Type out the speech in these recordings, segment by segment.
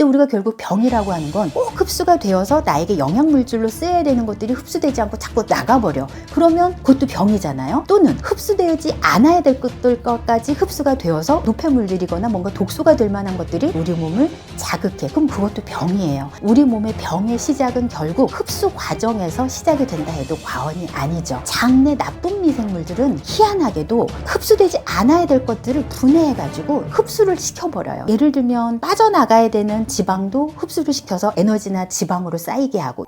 우리가 결국 병이라고 하는 건 꼭 흡수가 되어서 나에게 영양물질로 쓰여야 되는 것들이 흡수되지 않고 자꾸 나가버려. 그러면 그것도 병이잖아요. 또는 흡수되지 않아야 될 것들까지 흡수가 되어서 노폐물들이거나 뭔가 독소가 될 만한 것들이 우리 몸을 자극해. 그럼 그것도 병이에요. 우리 몸의 병의 시작은 결국 흡수 과정에서 시작이 된다 해도 과언이 아니죠. 장내 나쁜 미생물들은 희한하게도 흡수되지 않아야 될 것들을 분해해가지고 흡수를 시켜버려요. 예를 들면 빠져나가야 되는 지방도 흡수를 시켜서 에너지나 지방으로 쌓이게 하고.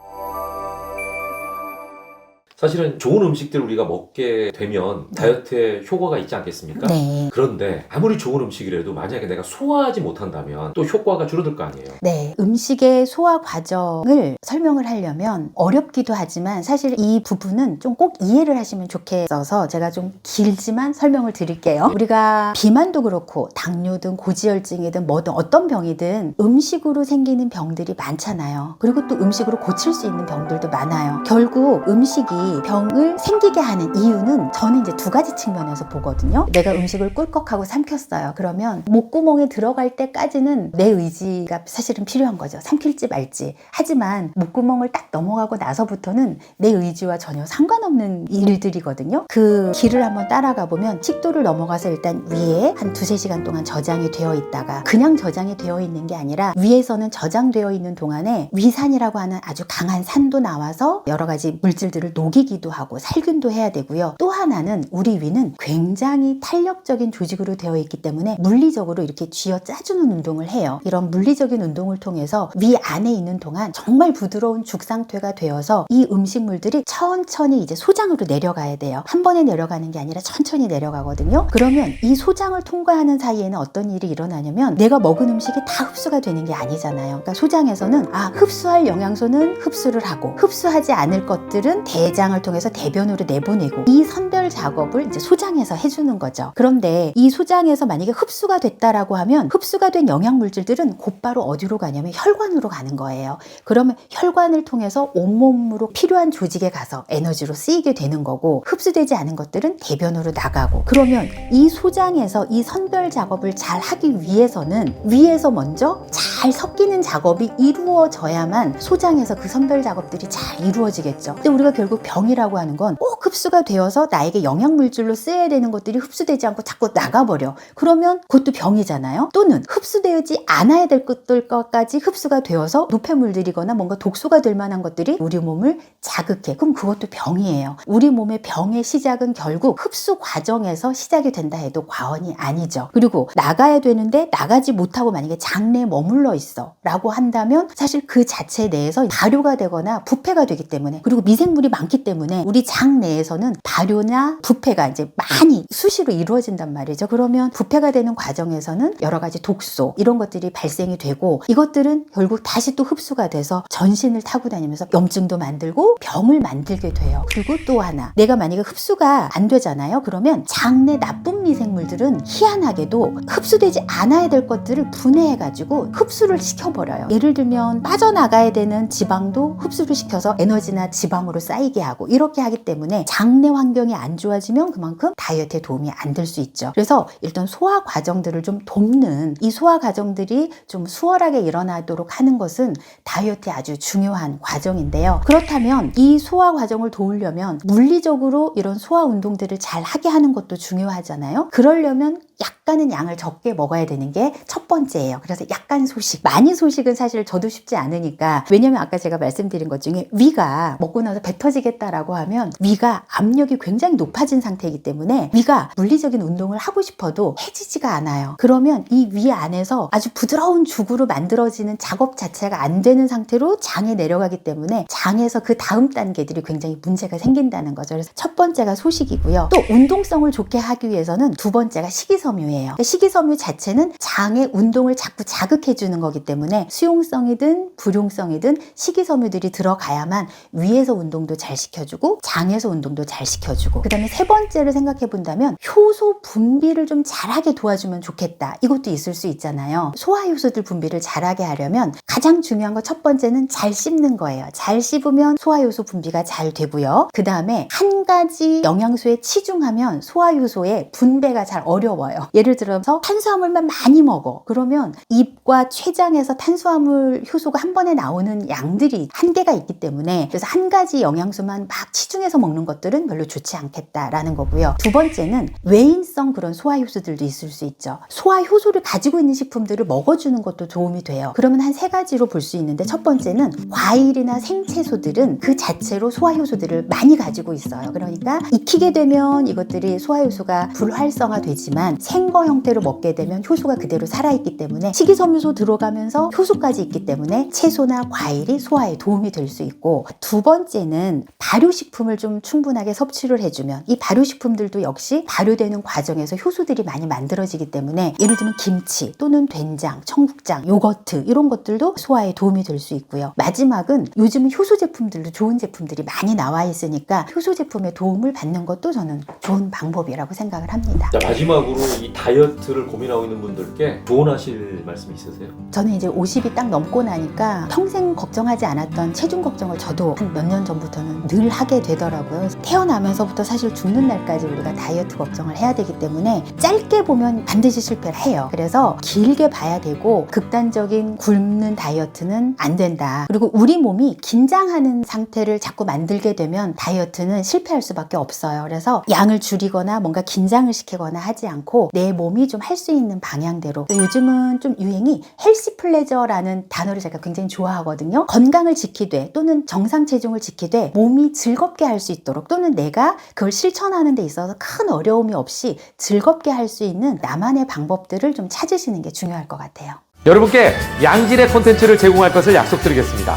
사실은 좋은 음식들 우리가 먹게 되면 다이어트에 효과가 있지 않겠습니까? 네. 그런데 아무리 좋은 음식이라도 만약에 내가 소화하지 못한다면 또 효과가 줄어들 거 아니에요? 네. 음식의 소화 과정을 설명을 하려면 어렵기도 하지만 사실 이 부분은 좀 꼭 이해를 하시면 좋겠어서 제가 좀 길지만 설명을 드릴게요. 우리가 비만도 그렇고 당뇨든 고지혈증이든 뭐든 어떤 병이든 음식으로 생기는 병들이 많잖아요. 그리고 또 음식으로 고칠 수 있는 병들도 많아요. 결국 음식이 병을 생기게 하는 이유는 저는 이제 두 가지 측면에서 보거든요. 내가 음식을 꿀꺽하고 삼켰어요. 그러면 목구멍에 들어갈 때까지는 내 의지가 사실은 필요한 거죠. 삼킬지 말지. 하지만 목구멍을 딱 넘어가고 나서부터는 내 의지와 전혀 상관없는 일들이거든요. 그 길을 한번 따라가 보면 식도를 넘어가서 일단 위에 한 2-3시간 동안 저장이 되어 있다가 그냥 저장이 되어 있는 게 아니라 위에서는 저장되어 있는 동안에 위산이라고 하는 아주 강한 산도 나와서 여러 가지 물질들을 녹이기도 하고 살균도 해야 되고요. 또 하나는 우리 위는 굉장히 탄력적인 조직으로 되어 있기 때문에 물리적으로 이렇게 쥐어 짜주는 운동을 해요. 이런 물리적인 운동을 통해서 위 안에 있는 동안 정말 부드러운 죽 상태가 되어서 이 음식물들이 천천히 이제 소장으로 내려가야 돼요. 한 번에 내려가는 게 아니라 천천히 내려가거든요. 그러면 이 소장을 통과하는 사이에는 어떤 일이 일어나냐면 내가 먹은 음식이 다 흡수가 되는 게 아니잖아요. 그러니까 소장에서는 흡수할 영양소는 흡수를 하고 흡수하지 않을 것들은 대장을 통해서 대변으로 내보내고 이 선별 작업을 이제 소장에서 해주는 거죠. 그런데 이 소장에서 만약에 흡수가 됐다라고 하면 흡수가 된 영양물질들은 곧바로 어디로 가냐면 혈관으로 가는 거예요. 그러면 혈관을 통해서 온몸으로 필요한 조직에 가서 에너지로 쓰이게 되는 거고 흡수되지 않은 것들은 대변으로 나가고 그러면 이 소장에서 이 선별 작업을 잘 하기 위해서는 위에서 먼저 잘 섞이는 작업이 이루어져야만 소장에서 그 선별 작업들이 잘 이루어지겠죠. 근데 우리가 결국 병이라고 하는 건 꼭 흡수가 되어서 나에게 영양물질로 쓰여야 되는 것들이 흡수되지 않고 자꾸 나가버려. 그러면 그것도 병이잖아요. 또는 흡수되지 않아야 될 것들까지 흡수가 되어서 노폐물들이거나 뭔가 독소가 될 만한 것들이 우리 몸을 자극해. 그럼 그것도 병이에요. 우리 몸의 병의 시작은 결국 흡수 과정에서 시작이 된다 해도 과언이 아니죠. 그리고 나가야 되는데 나가지 못하고 만약에 장내에 머물러 있어 라고 한다면 사실 그 자체 내에서 발효가 되거나 부패가 되기 때문에 그리고 미생물이 많기 때문에 우리 장 내에서는 발효나 부패가 이제 많이 수시로 이루어진단 말이죠. 그러면 부패가 되는 과정에서는 여러 가지 독소 이런 것들이 발생이 되고 이것들은 결국 다시 또 흡수가 돼서 전신을 타고 다니면서 염증도 만들고 병을 만들게 돼요. 그리고 또 하나 내가 만약에 흡수가 안 되잖아요. 그러면 장내 나쁜 미생물들은 희한하게도 흡수되지 않아야 될 것들을 분해해가지고 흡수를 시켜버려요. 예를 들면 빠져나가야 되는 지방도 흡수를 시켜서 에너지나 지방으로 쌓이게 하고 이렇게 하기 때문에 장내 환경이 안 좋아지면 그만큼 다이어트에 도움이 안 될 수 있죠. 그래서 일단 소화 과정들을 좀 돕는 이 소화 과정들이 좀 수월하게 일어나도록 하는 것은 다이어트에 아주 중요한 과정인데요. 그렇다면 이 소화 과정을 도우려면 물리적으로 이런 소화 운동들을 잘 하게 하는 것도 중요하잖아요. 그러려면 약간은 양을 적게 먹어야 되는 게 첫 번째예요. 그래서 약간 소식, 많이 소식은 사실 저도 쉽지 않으니까 왜냐면 아까 제가 말씀드린 것 중에 위가 먹고 나서 배 터지겠다라고 하면 위가 압력이 굉장히 높아진 상태이기 때문에 위가 물리적인 운동을 하고 싶어도 해지지가 않아요. 그러면 이 위 안에서 아주 부드러운 죽으로 만들어지는 작업 자체가 안 되는 상태로 장에 내려가기 때문에 장에서 그 다음 단계들이 굉장히 문제가 생긴다는 거죠. 그래서 첫 번째가 소식이고요. 또 운동성을 좋게 하기 위해서는 두 번째가 식이섬유예요. 그러니까 식이섬유 자체는 장의 운동을 자꾸 자극해 주는 거기 때문에 수용성이든 불용성이든 식이섬유들이 들어가야만 위에서 운동도 잘 시켜주고 장에서 운동도 잘 시켜주고 그 다음에 세 번째를 생각해 본다면 효소 분비를 좀 잘하게 도와주면 좋겠다. 이것도 있을 수 있잖아요. 소화효소들 분비를 잘하게 하려면 가장 중요한 거 첫 번째는 잘 씹는 거예요. 잘 씹으면 소화효소 분비가 잘 되고요. 그 다음에 한 가지 영양소에 치중하면 소화효소의 분배가 잘 어려워요. 있어요. 예를 들어서 탄수화물만 많이 먹어. 그러면 입과 췌장에서 탄수화물 효소가 한 번에 나오는 양들이 한계가 있기 때문에, 그래서 한 가지 영양소만 막 치중해서 먹는 것들은 별로 좋지 않겠다라는 거고요. 두 번째는 외인성 그런 소화 효소들도 있을 수 있죠. 소화 효소를 가지고 있는 식품들을 먹어주는 것도 도움이 돼요. 그러면 한 세 가지로 볼 수 있는데, 첫 번째는 과일이나 생채소들은 그 자체로 소화 효소들을 많이 가지고 있어요. 그러니까 익히게 되면 이것들이 소화 효소가 불활성화 되지만 생거 형태로 먹게 되면 효소가 그대로 살아있기 때문에, 식이섬유소 들어가면서 효소까지 있기 때문에 채소나 과일이 소화에 도움이 될 수 있고, 두 번째는 발효식품을 좀 충분하게 섭취를 해주면, 이 발효식품들도 역시 발효되는 과정에서 효소들이 많이 만들어지기 때문에, 예를 들면 김치 또는 된장, 청국장, 요거트 이런 것들도 소화에 도움이 될 수 있고요. 마지막은 요즘은 효소 제품들도 좋은 제품들이 많이 나와 있으니까 효소 제품의 도움을 받는 것도 저는 좋은 방법이라고 생각을 합니다. 자, 마지막으로 이 다이어트를 고민하고 있는 분들께 조언하실 말씀 있으세요? 저는 이제 50이 딱 넘고 나니까 평생 걱정하지 않았던 체중 걱정을 저도 한 몇 년 전부터는 늘 하게 되더라고요. 태어나면서부터 사실 죽는 날까지 우리가 다이어트 걱정을 해야 되기 때문에 짧게 보면 반드시 실패를 해요. 그래서 길게 봐야 되고, 극단적인 굶는 다이어트는 안 된다. 그리고 우리 몸이 긴장하는 상태를 자꾸 만들게 되면 다이어트는 실패할 수밖에 없어요. 그래서 양을 줄이거나 뭔가 긴장을 시키거나 하지 않고 내 몸이 좀 할 수 있는 방향대로. 요즘은 좀 유행이 헬시 플레저라는 단어를 제가 굉장히 좋아하거든요. 건강을 지키되 또는 정상 체중을 지키되 몸이 즐겁게 할 수 있도록, 또는 내가 그걸 실천하는 데 있어서 큰 어려움이 없이 즐겁게 할 수 있는 나만의 방법들을 좀 찾으시는 게 중요할 것 같아요. 여러분께 양질의 콘텐츠를 제공할 것을 약속드리겠습니다.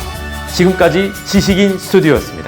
지금까지 지식인 스튜디오였습니다.